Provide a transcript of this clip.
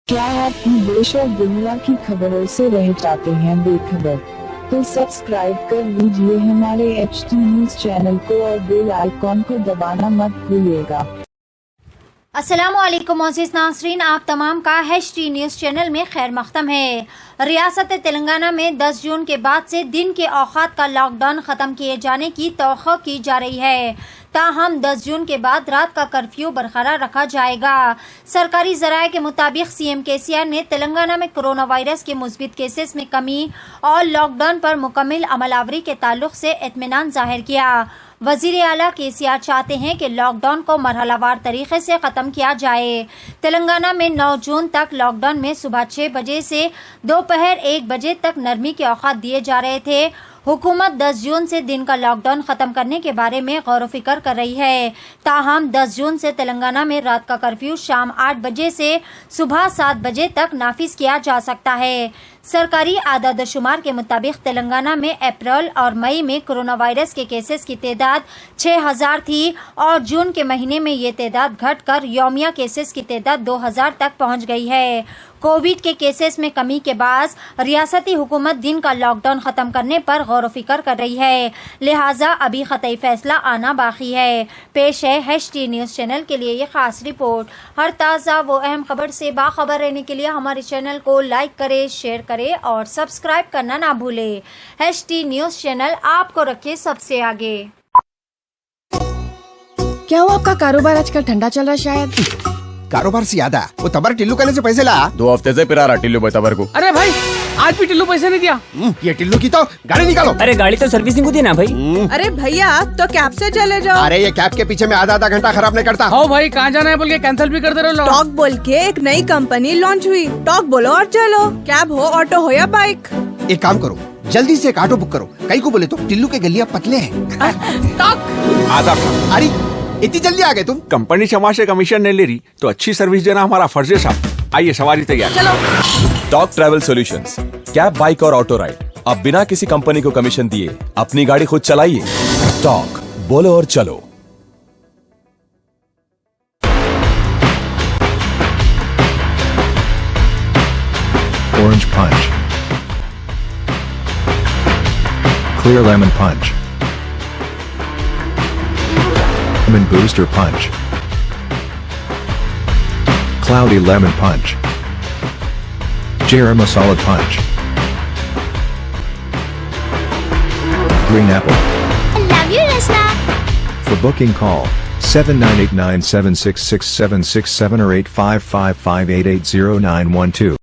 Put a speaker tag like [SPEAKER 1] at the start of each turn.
[SPEAKER 1] क्या आप देश और दुनिया की खबरों से रह जाते हैं बेखबर? तो सब्सक्राइब कर लीजिए हमारे HT न्यूज चैनल को और बेल आइकॉन को दबाना मत भूलिएगा।
[SPEAKER 2] अस्सलामुअलैकुम मोअज़्ज़िज़ नाज़रीन, आप तमाम का HT न्यूज़ चैनल में खैर मक़दम है। रियासत तेलंगाना में 10 जून के बाद से दिन के औक़ात का लॉकडाउन ख़त्म किए जाने की तौक़्क़ो की जा रही है। ताहम 10 जून के बाद रात का कर्फ्यू बरकरार रखा जाएगा। सरकारी ज़राए के मुताबिक CM KCR ने तेलंगाना में कोरोना वायरस के मुस्बित केसेस में कमी और लॉकडाउन पर मुकम्मल अमलावरी के ताल्लुक से इत्मीनान जाहिर किया। वज़ीर आला KCR चाहते हैं कि लॉकडाउन को मरहलावार तरीके से ख़त्म किया जाए। तेलंगाना में 9 जून तक लॉकडाउन में सुबह 6 बजे से दोपहर 1 बजे तक नरमी के औक़ात दिए जा रहे थे। हुकूमत 10 जून से दिन का लॉकडाउन ख़त्म करने के बारे में गौर व फिक्र कर रही है। ताहम 10 जून से तेलंगाना में रात का कर्फ्यू शाम 8 बजे से सुबह 7 बजे तक नाफिज किया जा सकता है। सरकारी आदाद शुमार के मुताबिक तेलंगाना में अप्रैल और मई में कोरोना वायरस के केसेस की तादाद 6000 थी और जून के महीने में ये तादाद घटकर यौमिया केसेस की तादाद 2000 तक पहुंच गई है। कोविड के केसेस में कमी के बाद रियासती हुकूमत दिन का लॉकडाउन ख़त्म करने पर गौर व फिक्र कर रही है, लिहाजा अभी ख़तई फैसला आना बाकी है। पेश है HT न्यूज़ चैनल के लिए ये खास रिपोर्ट। हर ताज़ा वो अहम खबर से बाखबर रहने के लिए हमारे चैनल को लाइक करें, शेयर करें और सब्सक्राइब करना ना भूलें। HT न्यूज़ चैनल आपको रखे सबसे आगे।
[SPEAKER 3] क्या हुआ, आपका कारोबार आजकल ठंडा चल रहा है शायद?
[SPEAKER 4] कारोबार से याद आया, वो तबर टिल्लू कहने से पैसे ला।
[SPEAKER 5] 2 हफ्ते से पिरा रहा टिल्लू भाई तबर को।
[SPEAKER 6] अरे भाई, आज भी टिल्लू पैसे नहीं दिया।
[SPEAKER 4] ये टिल्लू की तो गाड़ी निकालो।
[SPEAKER 7] अरे गाड़ी तो सर्विसिंग को दी ना भाई।
[SPEAKER 3] अरे भैया, तो कैब से चले जाओ।
[SPEAKER 4] अरे ये कैब के पीछे में आधा घंटा खराब नहीं करता।
[SPEAKER 6] हाँ भाई, कहाँ जाना है बोल के कैंसिल भी कर दे रहे हो।
[SPEAKER 3] टॉक बोल के एक नई कंपनी लॉन्च हुई। टॉक बोलो और चलो, कैब हो, ऑटो हो या बाइक।
[SPEAKER 4] एक काम करो, जल्दी से एक ऑटो बुक करो। कई को बोले तो टिल्लू के गलियां पतले हैं।
[SPEAKER 5] आधा
[SPEAKER 4] अरे इतनी जल्दी आ गए तुम?
[SPEAKER 5] कंपनी क्षमा से कमीशन नहीं ले रही तो अच्छी सर्विस देना हमारा फर्ज है साहब। आइए, सवारी तैयार।
[SPEAKER 8] Talk travel solutions, cab, bike और ऑटो राइड। अब बिना किसी कंपनी को कमीशन दिए अपनी गाड़ी खुद चलाइए। टॉक, बोलो और चलो।
[SPEAKER 9] Orange Punch, Clear Lemon Punch, Lemon Booster Punch, Cloudy Lemon Punch, Jera Masala Punch, Green Apple.
[SPEAKER 2] I love you, Rasna.
[SPEAKER 9] For booking call 7989766767 or 8555880912.